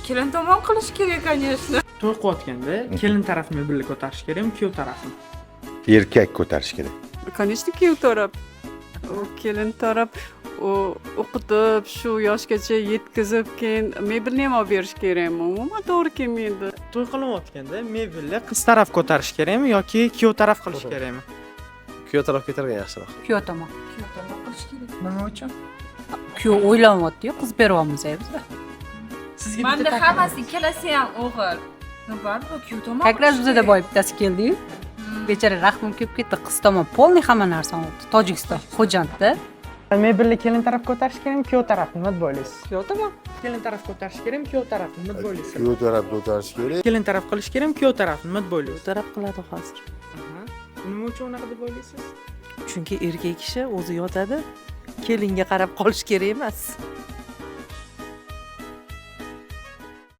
kelin tomon qilish kerak, конечно. To'y qilayotganda kelin tarafini birga ko'tarish kerakmi, kuyov tarafini? Erkak ko'tarish kerak. Конечно, kuyov taraf. U kelin taraf o'qitib, shu yoshgacha yetkazib, keyin mebelni ham olib berish kerakmi? Umuman to'g'ri kelmaydi. To'y qilayotganda mebelni qiz taraf ko'tarish kerakmi yoki kuyov taraf qilish kerakmi? Kuyov taraf ko'targan yaxshiroq. Kuyov tomon. Kuyov tomon qilish kerak. Nima uchun? Kuyov o'ylanyapti-yu, qiz beryapmiz bizda. Sizga Menda hammasi ikkalasi ham o'g'il. Baribir kuyov tomon. Как раз bizda boy bittasi keldi-yu. Bechara rahmim kelib ketdi. Qiz tomon polniy hamma narsani oldi. Tojikiston, Xo'jandda. mebelni kelin taraf ko'tarish kerakmi, kuyov taraf? Nima deb o'ylaysiz? Kuyov tomon. Kelin taraf ko'tarish kerakmi, kuyov taraf? Nima deb o'ylaysiz? Kuyov taraf ko'tarish kerak. Kelin taraf qilish kerakmi, kuyov taraf? Nima deb o'ylaysiz? Taraf qiladi hozir. Nima uchun unaqa deb o'ylaysiz? Chunki erkak kishi o'zi yotadi, kelinga qarab qolish kerak emas.